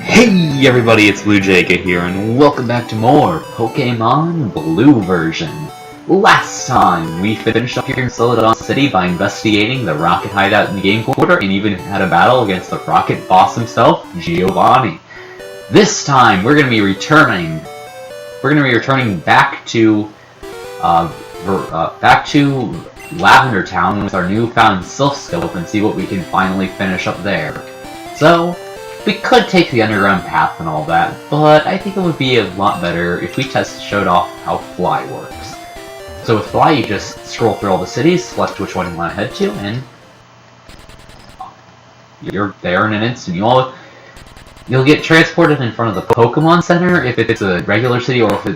Hey everybody, it's Blue Jaga here, and welcome back to more Pokemon Blue version. Last time, we finished up here in Celadon City by investigating the Rocket hideout in the game quarter, and even had a battle against the Rocket boss himself, Giovanni. This time, we're going to be returning back to Lavender Town with our newfound Silph Scope and see what we can finally finish up there. So, we could take the underground path and all that, but I think it would be a lot better if we showed off how Fly works. So with Fly, you just scroll through all the cities, select which one you want to head to, and you're there in an instant. You'll get transported in front of the Pokemon Center if it's a regular city, or if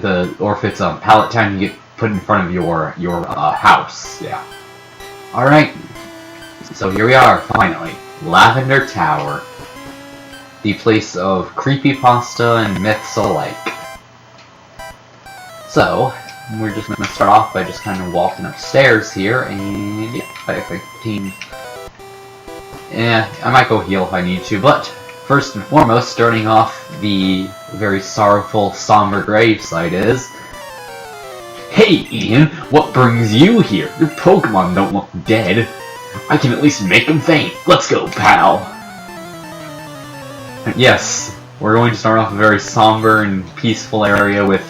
it's Pallet Town, you get put in front of your house. Yeah. All right. So here we are, finally, Lavender Tower. The place of creepypasta and myths alike. So, we're just going to start off by just kind of walking upstairs here, and yeah, I think I might go heal if I need to, but first and foremost, starting off the very sorrowful, somber gravesite is... Hey Ian, what brings you here? Your Pokemon don't look dead. I can at least make them faint. Let's go, pal. Yes, we're going to start off a very somber and peaceful area with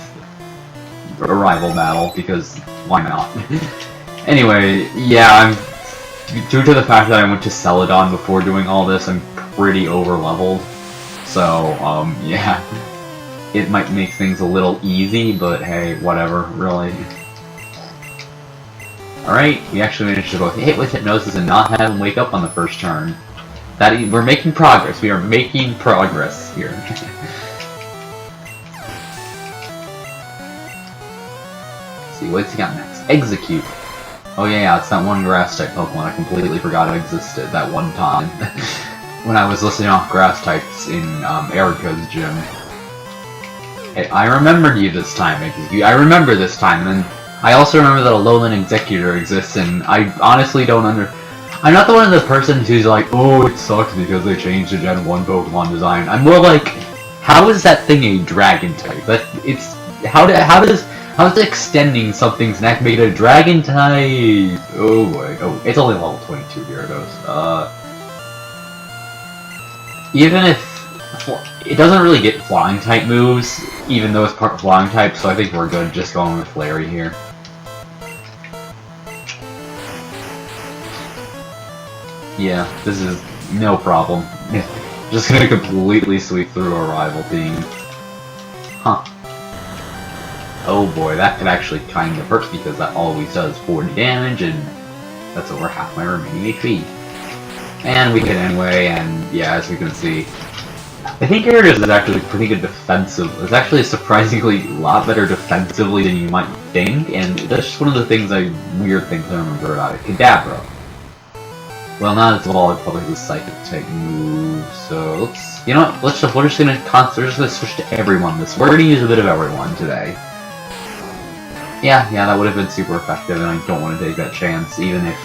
a rival battle, because why not? Anyway, yeah, due to the fact that I went to Celadon before doing all this, I'm pretty over-leveled. So, yeah, it might make things a little easy, but hey, whatever, really. Alright, we actually managed to both hit with Hypnosis and not have him wake up on the first turn. We're making progress. We are making progress here. Let's see, what's he got next? Execute. Oh yeah, it's that one grass-type Pokemon I completely forgot it existed that one time. When I was listing off grass types in Erica's gym. Hey, I remembered you this time, Execute. I remember this time, and I also remember that a Alolan Executor exists, and I honestly don't I'm not the one of the person who's like, oh, it sucks because they changed the Gen 1 Pokemon design. I'm more like, how is that thing a Dragon type? How is extending something's neck make it a Dragon type? Oh boy, oh, it's only level 22 Gyarados. Even if it doesn't really get Flying type moves, even though it's part Flying type, so I think we're good just going with Flary here. Yeah, this is no problem. Just gonna completely sweep through a rival team. Huh. Oh boy, that could actually kind of hurt because that always does 40 damage, and that's over half my remaining HP. And we hit anyway, and yeah, as you can see, I think Gyarados is actually pretty good defensive. It's actually surprisingly a lot better defensively than you might think, and that's just one of the weird things I remember about it. Kadabra. Well, now it's probably the psychic type move, so you know what, we're just gonna switch to everyone we're gonna use a bit of everyone today. Yeah, that would have been super effective, and I don't want to take that chance, even if,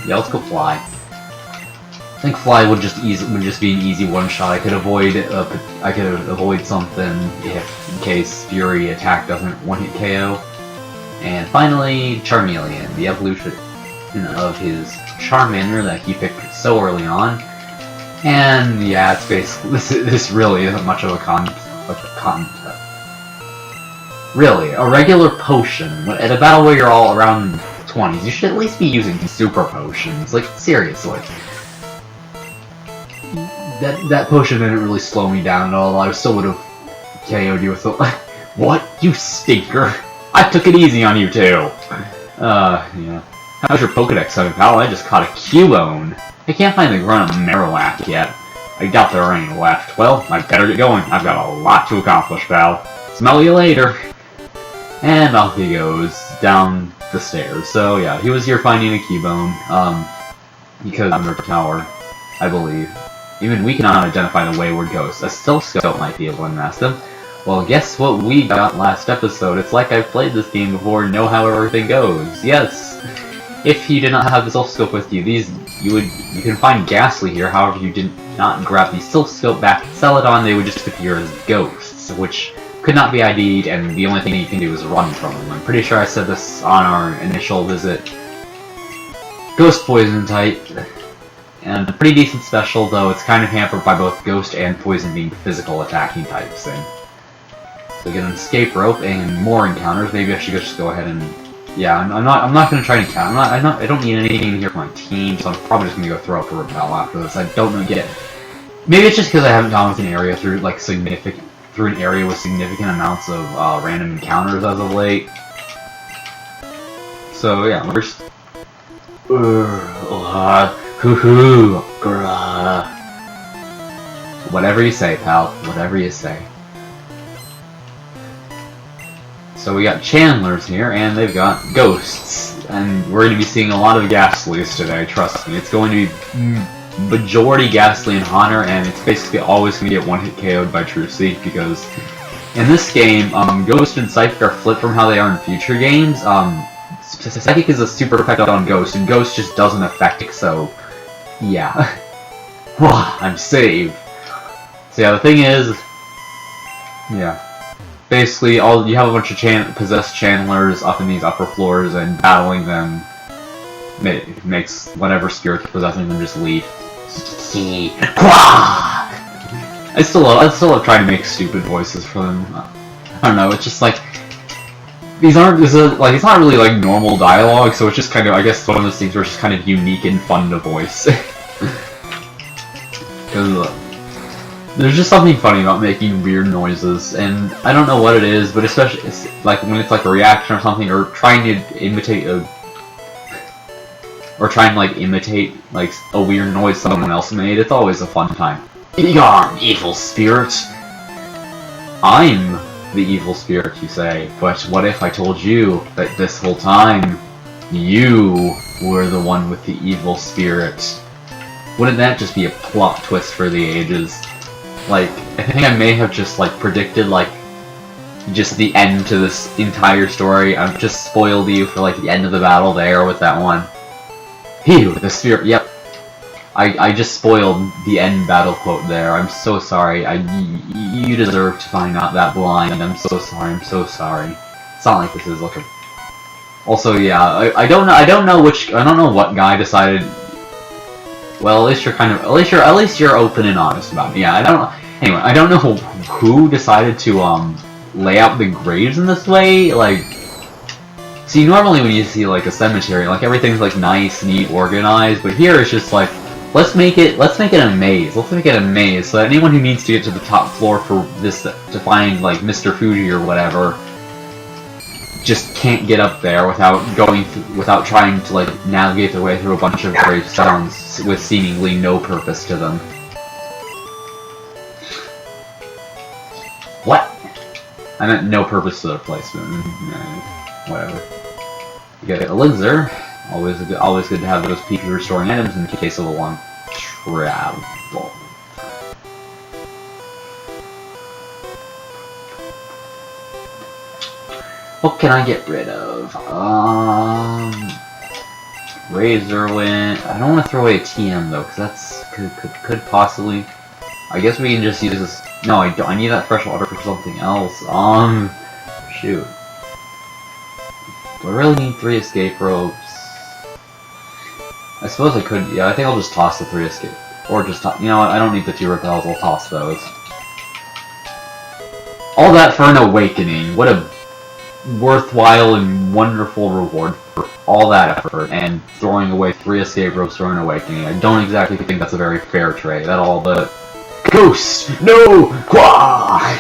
yeah, let's go Fly. I think Fly would just be an easy one-shot. I could avoid something in case Fury attack doesn't one-hit KO. And finally, Charmeleon, the evolution of his Charmander that he picked so early on. And yeah, it's basically this really isn't much of a concept. Really, a regular potion at a battle where you're all around 20s, you should at least be using super potions. Like seriously, that potion didn't really slow me down at all. I still would have KO'd you with the what, you stinker. I took it easy on you too! Yeah. How's your Pokedex, pal? I just caught a Cubone. I can't find the run of Marowak yet. I doubt there are any left. Well, I better get going. I've got a lot to accomplish, pal. Smell you later! And off he goes, down the stairs. So yeah, he was here finding a Cubone, because I'm River Tower, I believe. Even we cannot identify the wayward ghost. A Silph Scope might be able to unmask them. Well, guess what we got last episode? It's like I've played this game before and know how everything goes. Yes! if you did not have the Silph Scope with you, you can find Ghastly here. However, you did not grab the Silph Scope back to Celadon, they would just appear as ghosts, which could not be ID'd, and the only thing you can do is run from them. I'm pretty sure I said this on our initial visit. Ghost Poison type, and a pretty decent special, though it's kind of hampered by both Ghost and Poison being physical attacking types. And so get an escape rope and more encounters. Maybe I should just go ahead and yeah, I'm not gonna try to encounter. I don't need anything here for my team, so I'm probably just gonna go throw up a repel after this. I don't know yet. Maybe it's just because I haven't gone with an area through like through an area with significant amounts of random encounters as of late. So yeah, first. Whatever you say, pal. Whatever you say. So we got Chandlers here, and they've got Ghosts. And we're going to be seeing a lot of Ghastlies today, trust me. It's going to be majority Ghastly and Haunter, and it's basically always going to get one-hit KO'd by True Seek, because in this game, Ghost and Psychic are flipped from how they are in future games. Psychic is a super effect on Ghost, and Ghost just doesn't affect it, so yeah. I'm saved. So yeah, the thing is, yeah. Basically, you have a bunch of possessed Chandlers up in these upper floors, and battling them makes whatever spirit's possessing them just leave. I still love trying to make stupid voices for them. I don't know. It's just like it's not really like normal dialogue, so it's just kind of, I guess, one of those things where it's just kind of unique and fun to voice. Because there's just something funny about making weird noises, and I don't know what it is, but especially like when it's like a reaction or something, or trying to imitate like a weird noise someone else made. It's always a fun time. Begone, evil spirit! I'm the evil spirit, you say, but what if I told you that this whole time you were the one with the evil spirit? Wouldn't that just be a plot twist for the ages? Like, I think I may have just, like, predicted, like, just the end to this entire story. I've just spoiled you for, like, the end of the battle there with that one. He with the spirit, yep. I just spoiled the end battle quote there. I'm so sorry. You deserve to find out that blind. I'm so sorry. I'm so sorry. It's not like this is, like, a... Also, yeah, I don't know what guy decided... Well, at least you're open and honest about it. Yeah, anyway, I don't know who decided to lay out the graves in this way. Like, see, normally when you see like a cemetery, like everything's like nice, neat, organized, but here it's just like let's make it a maze. Let's make it a maze so that anyone who needs to get to the top floor for this to find like Mr. Fuji or whatever just can't get up there without trying to like navigate their way through a bunch of gravestones with seemingly no purpose to them. What? I meant no purpose to their placement. Whatever. You get Elixir. Always good to have those PP restoring items in the case of a long travel. What can I get rid of? Razor Wind. I don't want to throw away a TM though, because that's could possibly. I guess we can just use this. No, I need that fresh water for something else. Shoot. Do I really need 3 escape ropes? I suppose I could. Yeah, I think I'll just toss the 3 escape, or just you know what? I don't need the 2 repels. I'll toss those. All that for an awakening. What a worthwhile and wonderful reward for all that effort, and throwing away 3 escape ropes for an awakening. I don't exactly think that's a very fair trade at all, but Ghost! No! Quah!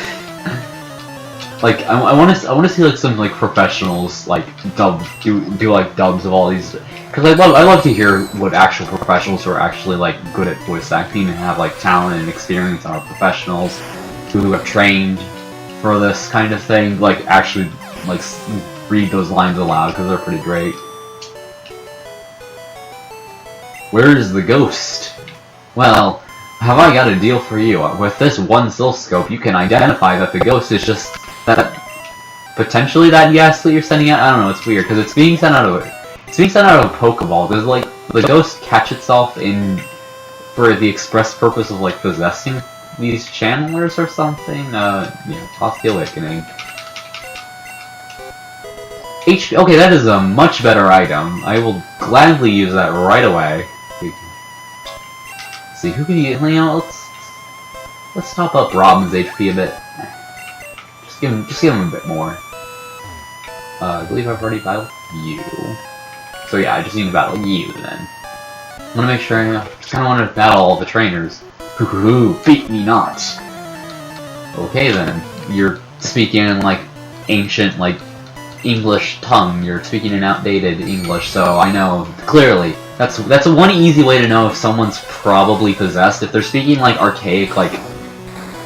Like, I want to see like some like professionals like do like dubs of all these, because I love to hear what actual professionals who are actually like good at voice acting and have like talent and experience and are professionals who have trained for this kind of thing, like actually like read those lines aloud, because they're pretty great. Where is the ghost? Well, have I got a deal for you? With this one Silph Scope, you can identify that the ghost is just that potentially that Ghastly you're sending out. I don't know. It's weird because it's being sent out of It's being sent out of a Pokeball. Does like the ghost catch itself in for the express purpose of like possessing these channelers or something? Yeah, toss the awakening. HP. Okay, that is a much better item. I will gladly use that right away. Let's see, who can you know? Let's top up Robin's HP a bit. Just give him a bit more. I believe I've already battled you. So yeah, I just need to battle you then. I want to make sure I kind of want to battle all the trainers. Hoo, beat me not. Okay then, you're speaking in like ancient like English tongue. You're speaking in outdated English, so I know clearly. That's one easy way to know if someone's probably possessed. If they're speaking like archaic like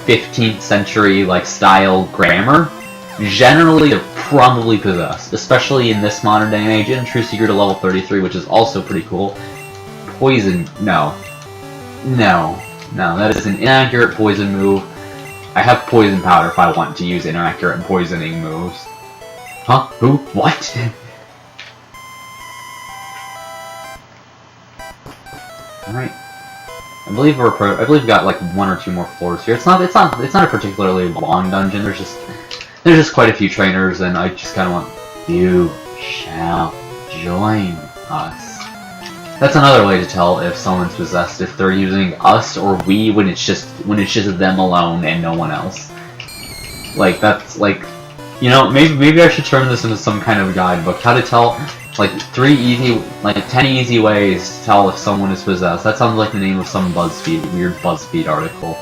15th century like style grammar, generally they're probably possessed, especially in this modern day and age. In True Secret to level 33, which is also pretty cool. Poison, no, that is an inaccurate poison move. I have poison powder if I want to use inaccurate poisoning moves. Huh? Who? What? Alright. I believe we've got like 1 or 2 more floors here. It's not a particularly long dungeon. There's just quite a few trainers, and I just kind of want you shall join us. That's another way to tell if someone's possessed, if they're using us or we when it's just them alone and no one else. Like that's like, you know, maybe I should turn this into some kind of guidebook. How to tell, like 10 easy ways to tell if someone is possessed. That sounds like the name of some weird BuzzFeed article.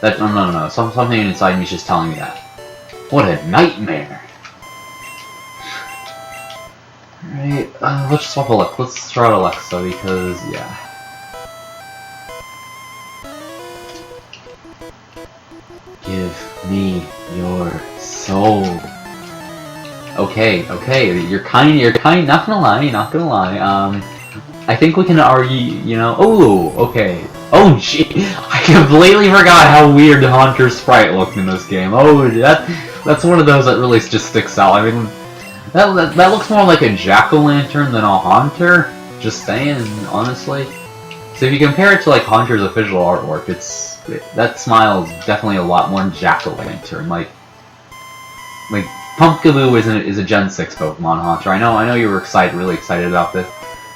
That no. Something inside me is just telling me that. What a nightmare! Alright, let's just swap Alexa. Let's try out Alexa because, yeah. Give me your soul. Okay, you're kind, not gonna lie, I think we can argue, you know, okay. Oh, gee, I completely forgot how weird Haunter's sprite looked in this game. Oh, that's one of those that really just sticks out. I mean, that looks more like a jack-o'-lantern than a Haunter. Just saying, honestly. So if you compare it to like Haunter's official artwork, that smile is definitely a lot more jack-o'-lantern. Like Pumpkaboo is a Gen 6 Pokemon Haunter. I know you were really excited about this.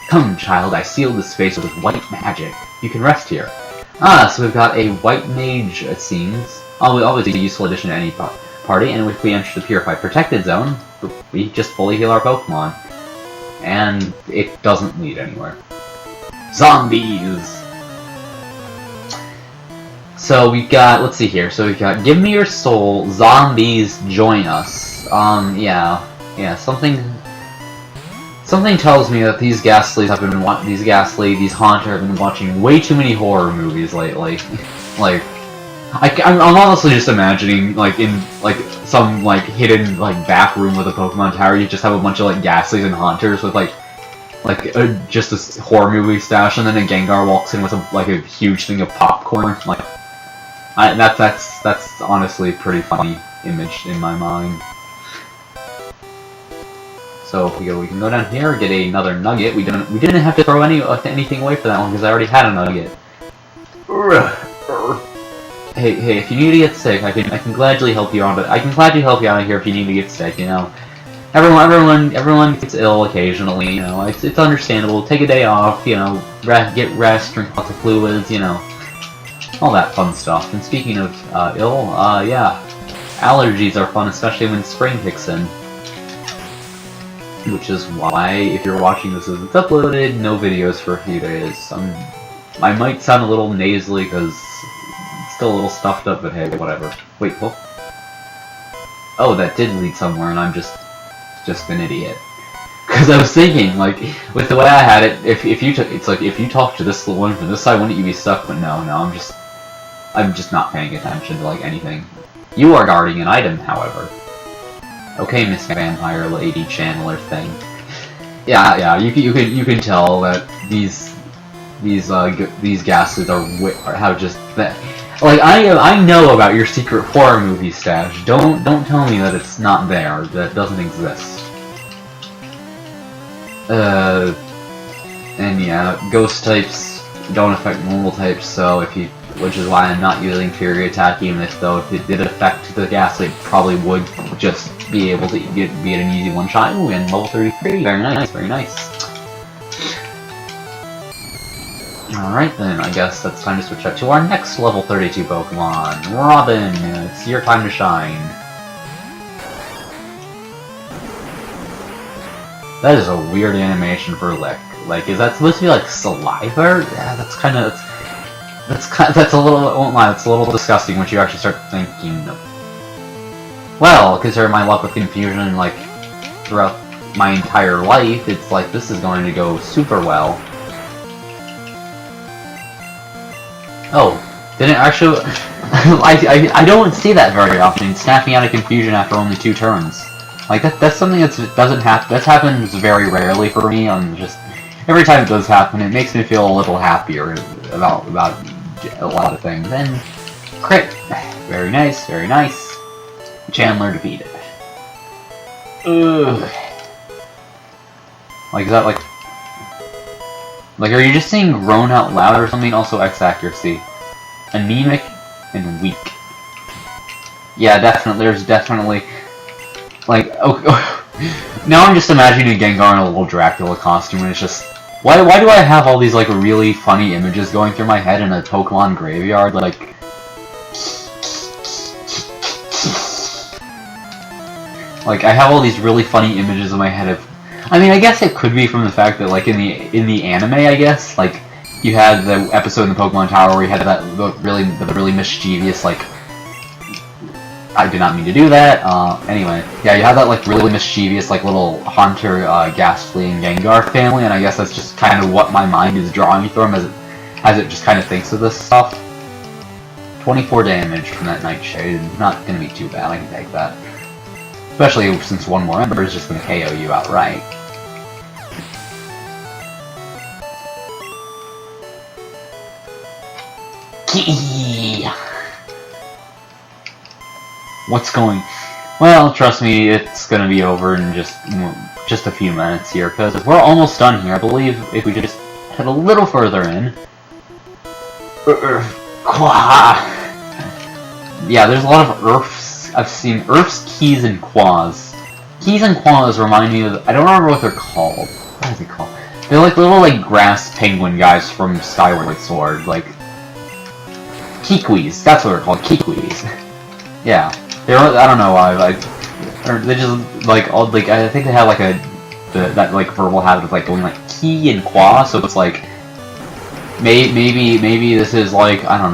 Come, child, I sealed this space with white magic. You can rest here. So we've got a white mage, it seems. Always a useful addition to any party, and if we enter the Purified Protected Zone, we just fully heal our Pokemon. And it doesn't lead anywhere. Zombies! So we've got, let's see here, so we've got Give Me Your Soul, Zombies, Join Us. Yeah, something tells me that these Ghastlies these Haunter have been watching way too many horror movies lately. Like, I'm honestly just imagining, like, in, like, some, like, hidden, like, back room with a Pokemon tower, you just have a bunch of, like, Ghastlies and Haunters with, just this horror movie stash, and then a Gengar walks in with, a huge thing of popcorn. Like, that's honestly a pretty funny image in my mind. So if we can go down here, get another nugget. We didn't have to throw anything away for that one because I already had a nugget. Hey, if you need to get sick, I can gladly help you out. I can gladly help you out of here if you need to get sick. You know, everyone gets ill occasionally. You know, it's understandable. Take a day off. You know, get rest, drink lots of fluids. You know, all that fun stuff. And speaking of ill, yeah, allergies are fun, especially when spring kicks in. Which is why, if you're watching this as it's uploaded, no videos for a few days. I might sound a little nasally because it's still a little stuffed up, but hey, whatever. Wait, what? Oh, that did lead somewhere, and I'm just an idiot. Because I was thinking, like, with the way I had it, if you talk to this one from this side, wouldn't you be stuck? But no, I'm just not paying attention to like anything. You are guarding an item, however. Okay, Miss Vampire Lady Channeler thing. Yeah, you can tell that these Ghastlies are how just that. Like I know about your secret horror movie stash. Don't tell me that it's not there. That doesn't exist. And yeah, ghost types don't affect normal types, so which is why I'm not using Fury Attack, even if it did affect the Ghastly, it probably would just be able to be an easy one-shot. Ooh, and level 33, very nice, very nice. Alright then, I guess that's time to switch up to our next level 32 Pokemon, Robin. It's your time to shine. That is a weird animation for Lick. Like, is that supposed to be like saliva? Yeah, that's a little, I won't lie, it's a little disgusting once you actually start thinking. Well, considering my luck with confusion, like, throughout my entire life, it's like, this is going to go super well. Oh, didn't actually... I don't see that very often, snapping out of confusion after only 2 turns. Like, that's something that doesn't happen. That happens very rarely for me. Just every time it does happen, it makes me feel a little happier about a lot of things. And crit, very nice, very nice. Chandler defeated. Ugh. Like, is that like, are you just saying groan out loud or something? Also X accuracy, anemic and weak. Yeah, definitely. There's definitely. Like, now I'm just imagining a Gengar in a little Dracula costume, and it's just... Why do I have all these, like, really funny images going through my head in a Pokemon graveyard? Like... Like, I have all these really funny images in my head of... I mean, I guess it could be from the fact that, like, in the anime, I guess, like, you had the episode in the Pokemon Tower where you had the really mischievous, like... I did not mean to do that. Anyway, yeah, you have that like really mischievous like little Haunter, Ghastly, and Gengar family, and I guess that's just kind of what my mind is drawing from as it just kind of thinks of this stuff. 24 damage from that Nightshade, not gonna be too bad. I can take that, especially since one more Ember is just gonna KO you outright. What's going... Well, trust me, it's gonna be over in just a few minutes here, because we're almost done here. I believe if we could just head a little further in... Yeah, there's a lot of Earths. I've seen Earths, Keys, and Quas. Keys and Quas remind me of... I don't remember what they're called. What is it called? They're like little, like, grass penguin guys from Skyward Sword, like... Kikwis, that's what they're called, Kikwis. Yeah. I don't know why, like, they just, like, all, like, I think they have, like, that, like, verbal habit of, like, going, like, key and qua, so it's, like, maybe this is, like, I don't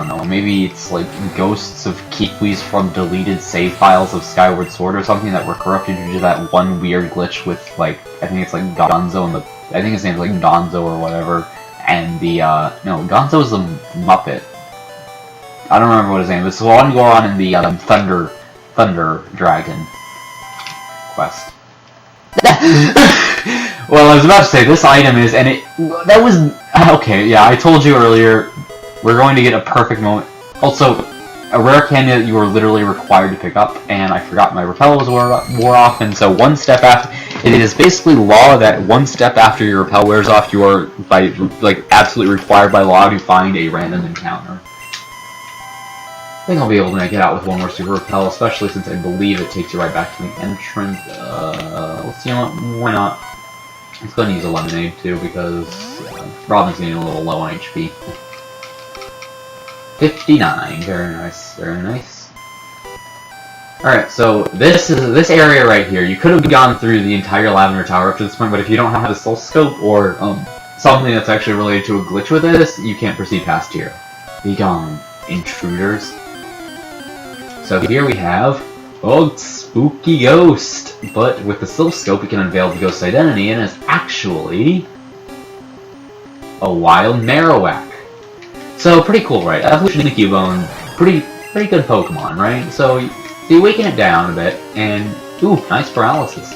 know, maybe it's, like, ghosts of Kikwis from deleted save files of Skyward Sword or something that were corrupted due to that one weird glitch with, like, I think it's, like, Gonzo and I think his name's, like, Donzo or whatever, and no, Gonzo's the Muppet. I don't remember what his name is. It's the one going on in the Thunder Dragon quest. Well, I was about to say this item is, and that was okay. Yeah, I told you earlier. We're going to get a perfect moment. Also, a rare candy that you were literally required to pick up, and I forgot my repel was wore off, and so one step after, it is basically law that one step after your repel wears off, you are absolutely required by law to find a random encounter. I think I'll be able to make it out with one more Super Repel, especially since I believe it takes you right back to the entrance. Let's see, why not? Let's go and use a Lemonade too, because Robin's getting a little low on HP. 59, very nice, very nice. Alright, so this area right here, you could have gone through the entire Lavender Tower up to this point, but if you don't have a Soul Scope or something that's actually related to a glitch with this, you can't proceed past here. Be gone, intruders. So here we have, spooky ghost! But with the Soul Scope we can unveil the ghost's identity, and it's actually a wild Marowak. So pretty cool, right? Evolution of Cubone, pretty good Pokemon, right? So you weaken it down a bit, and ooh, nice paralysis.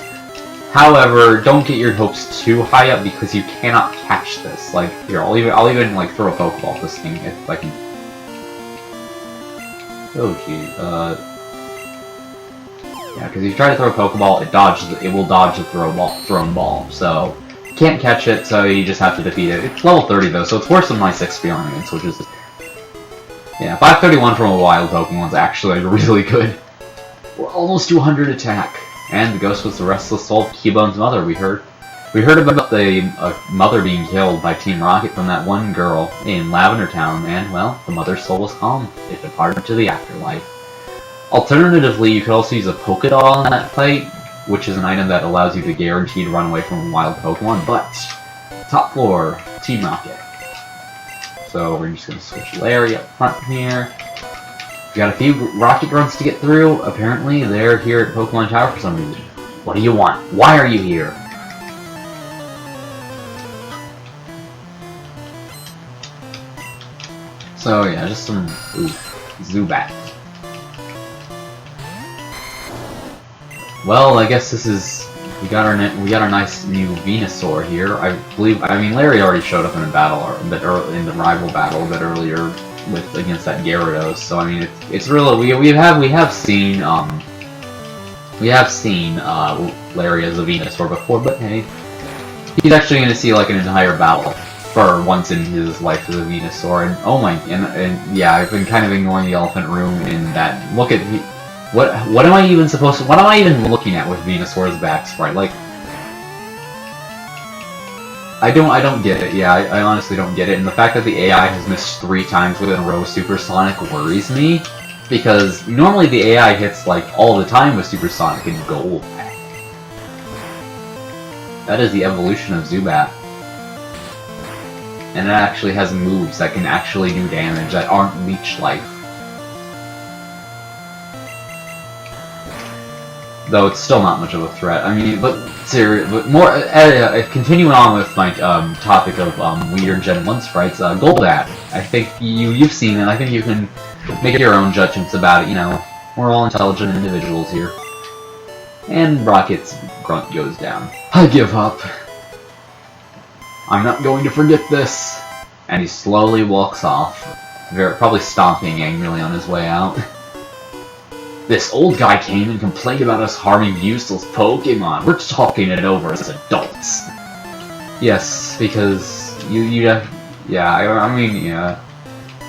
However, don't get your hopes too high up because you cannot catch this. Like here, I'll even like throw a Pokeball at this thing if I can. Oh geez, yeah, because if you try to throw a Pokeball, it will dodge the thrown ball. So can't catch it, so you just have to defeat it. It's level 30 though, so it's worse than my 6 experience, which is... Yeah, 531 from a wild Pokemon's actually really good. We're almost to 100 attack. And the ghost was the restless soul of Cubone's mother, we heard. We heard about the mother being killed by Team Rocket from that one girl in Lavender Town, and, well, the mother's soul was calm. It departed to the afterlife. Alternatively, you could also use a Pokédoll in that fight, which is an item that allows you to guarantee to run away from a wild Pokemon, but top floor, Team Rocket. So we're just going to switch Larry up front here. We got a few Rocket Grunts to get through. Apparently, they're here at Pokemon Tower for some reason. What do you want? Why are you here? So yeah, just some Zubat. Well, I guess this is we got our nice new Venusaur here. I mean Larry already showed up in a battle in the rival battle a bit earlier against that Gyarados. So I mean it's really we have seen Larry as a Venusaur before, but hey, he's actually going to see like an entire battle for once in his life as a Venusaur. And oh my, and yeah, I've been kind of ignoring the elephant room in that. Look at what am I even supposed to? What am I even looking at with Venusaur's back sprite? Like, I don't get it. Yeah, I honestly don't get it. And the fact that the AI has missed 3 times within a row with Supersonic worries me, because normally the AI hits like all the time with Supersonic and Gold. That is the evolution of Zubat. And it actually has moves that can actually do damage that aren't Leech Life. Though it's still not much of a threat. I mean, but more continuing on with my topic of weird Gen 1 sprites, Golbat. I think you've seen it. I think you can make your own judgments about it. You know, we're all intelligent individuals here. And Rocket's grunt goes down. I give up. I'm not going to forget this. And he slowly walks off, probably stomping angrily on his way out. This old guy came and complained about us harming useless Pokemon. We're talking it over as adults. Yes, because yeah, I mean, yeah.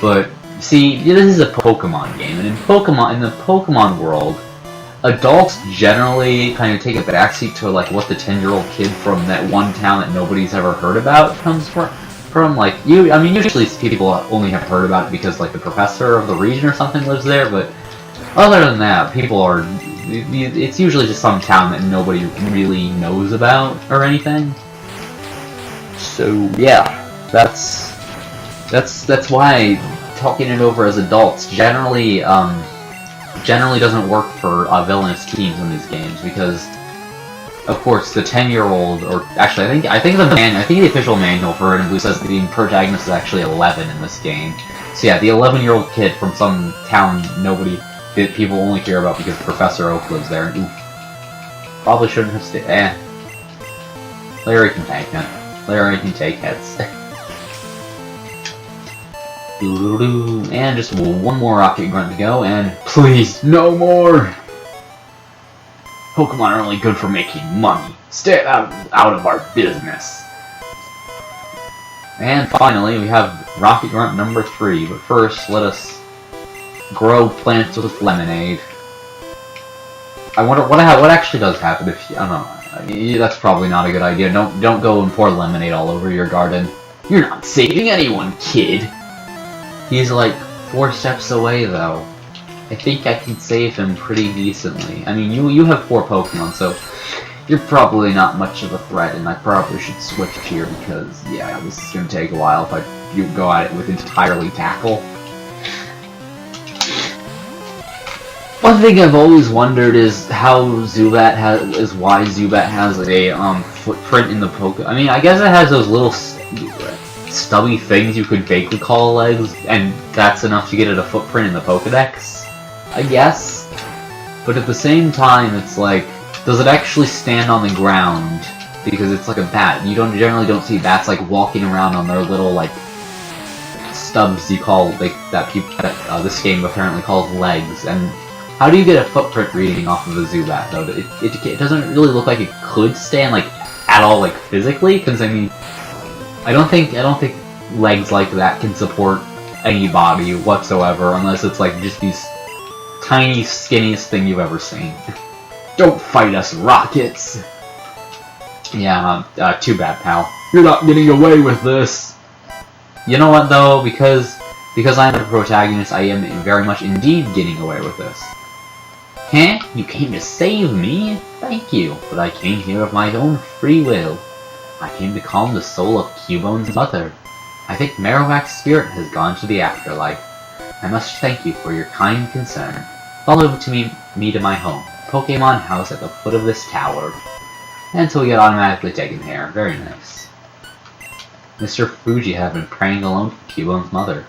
But, see, this is a Pokemon game, and in the Pokemon world, adults generally kind of take a backseat to like what the 10-year-old kid from that one town that nobody's ever heard about comes from. Like I mean, usually people only have heard about it because like the professor of the region or something lives there. But other than that, it's usually just some town that nobody really knows about or anything. So yeah, that's why talking it over as adults generally doesn't work for villainous teams in these games, because of course the 10-year-old, or actually I think the official manual for Red and Blue says the protagonist is actually 11 in this game. So yeah, the 11-year-old kid from some town that people only care about because Professor Oak lives there. Oof. Probably shouldn't have stayed. Larry can tank it. Larry can take hits. And just one more Rocket Grunt to go, and please, no more! Pokemon are only good for making money. Stay out of our business. And finally, we have Rocket Grunt number 3, but first, let us grow plants with lemonade. I wonder what actually does happen if I don't know. That's probably not a good idea. Don't go and pour lemonade all over your garden. You're not saving anyone, kid. He's like 4 steps away, though. I think I can save him pretty decently. I mean, you have 4 Pokemon, so you're probably not much of a threat, and I probably should switch here because, yeah, this is going to take a while if you go at it with entirely Tackle. One thing I've always wondered is how why Zubat has a footprint in the I mean, I guess it has those little stubby things you could vaguely call legs, and that's enough to get it a footprint in the Pokedex, I guess. But at the same time, it's like, does it actually stand on the ground? Because it's like a bat. You generally don't see bats like walking around on their little like stubs you call that this game apparently calls legs. And how do you get a footprint reading off of a Zubat though? It doesn't really look like it could stand like at all, like, physically, because, I mean, I don't think legs like that can support any body whatsoever, unless it's, like, just these tiny, skinniest thing you've ever seen. Don't fight us, rockets! Yeah, too bad, pal. You're not getting away with this! You know what, though? Because I'm the protagonist, I am very much indeed getting away with this. Huh? You came to save me? Thank you, but I came here of my own free will. I came to calm the soul of Cubone's mother. I think Marowak's spirit has gone to the afterlife. I must thank you for your kind concern. Follow me to my home, Pokemon House at the foot of this tower. And so we get automatically taken there. Very nice. Mr. Fuji has been praying alone for Cubone's mother.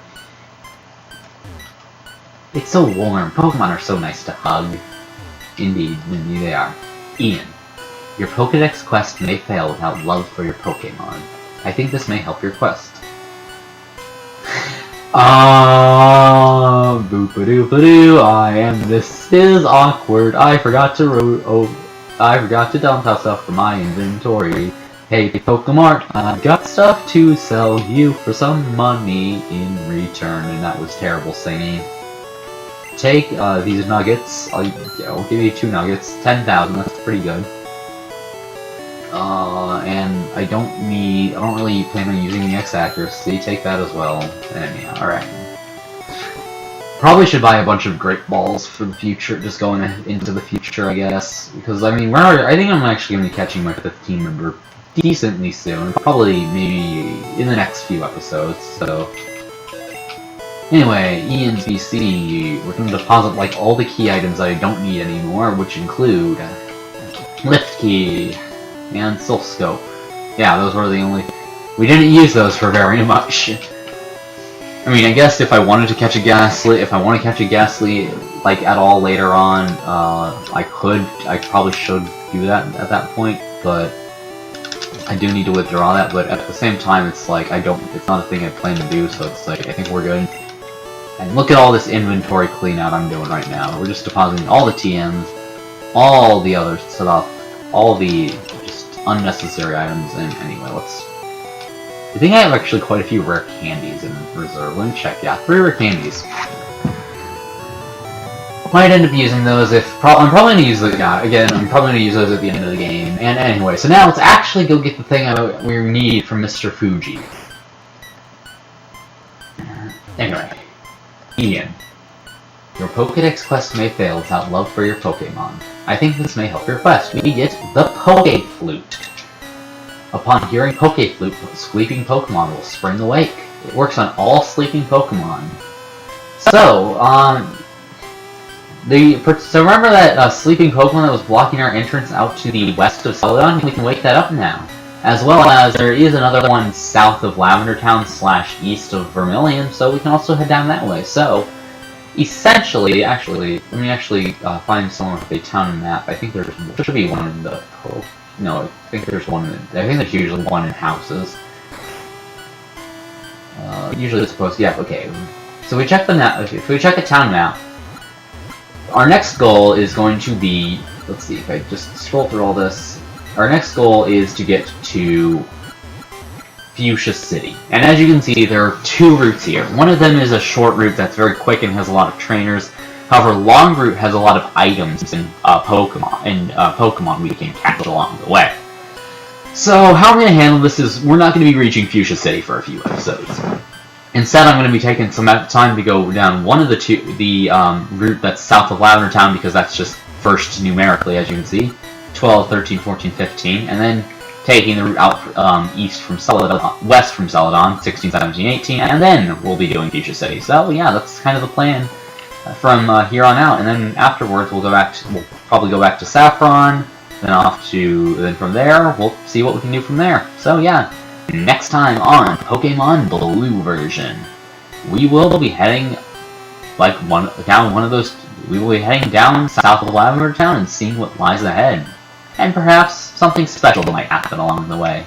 It's so warm. Pokemon are so nice to hug. Indeed they are. Ian, your Pokedex quest may fail without love for your Pokemon. I think this may help your quest. Boop-a-doop-a-doo, this is awkward. I forgot to dump out stuff from my inventory. Hey, Pokemart, I've got stuff to sell you for some money in return. And that was terrible singing. Take these nuggets. I'll give you 2 nuggets. 10,000. That's pretty good. And I don't really plan on using the X accuracy. Take that as well. And yeah, alright. Probably should buy a bunch of Great Balls for the future, just going into the future, I guess. Because, I mean, I think I'm actually going to be catching my 5th team member decently soon. Probably, maybe, in the next few episodes, so... Anyway, Ian's VC, we're going to deposit, like, all the key items that I don't need anymore, which include... Lift Key, and Soul Scope. Yeah, those were the only... We didn't use those for very much. I mean, I guess if I wanted to catch a Ghastly, like, at all later on, I probably should do that at that point, but I do need to withdraw that, but at the same time, it's like, it's not a thing I plan to do, so it's like, I think we're good. And look at all this inventory clean out I'm doing right now. We're just depositing all the TMs, all the other stuff, all the just unnecessary items, and anyway, I think I have actually quite a few rare candies in reserve. Let me check. Yeah, 3 rare candies. Might end up using those I'm probably going to use those, again, I'm probably going to use those at the end of the game. And anyway, so now let's actually go get the thing we need from Mr. Fuji. Anyway. Ian, your Pokedex quest may fail without love for your Pokemon. I think this may help your quest. We get the Poke Flute. Upon hearing Poke Flute, sleeping Pokemon will spring awake. It works on all sleeping Pokemon. So, remember that sleeping Pokemon that was blocking our entrance out to the west of Celadon? We can wake that up now. As well as there is another one south of Lavender Town / east of Vermilion, so we can also head down that way. So, essentially, let me actually find someone with a town map. I think there should be one in the... No, I think there's usually one in houses. Usually it's supposed to... Yeah, okay. So we check the map. If we check the town map, our next goal is going to be... Let's see, if I just scroll through all this... Our next goal is to get to Fuchsia City. And as you can see, there are 2 routes here. One of them is a short route that's very quick and has a lot of trainers. However, long route has a lot of items and Pokemon we can catch along the way. So how I'm going to handle this is we're not going to be reaching Fuchsia City for a few episodes. Instead, I'm going to be taking some time to go down one of the route that's south of Lavender Town, because that's just first numerically, as you can see. 12, 13, 14, 15, and then taking the route out west from Celadon, 16, 17, 18, and then we'll be doing Fuchsia City. So yeah, that's kind of the plan from here on out. And then afterwards, we'll probably go back to Saffron, then from there, we'll see what we can do from there. So yeah, next time on Pokemon Blue version, we will be heading We will be heading down south of Lavender Town and seeing what lies ahead. And perhaps something special might happen along the way.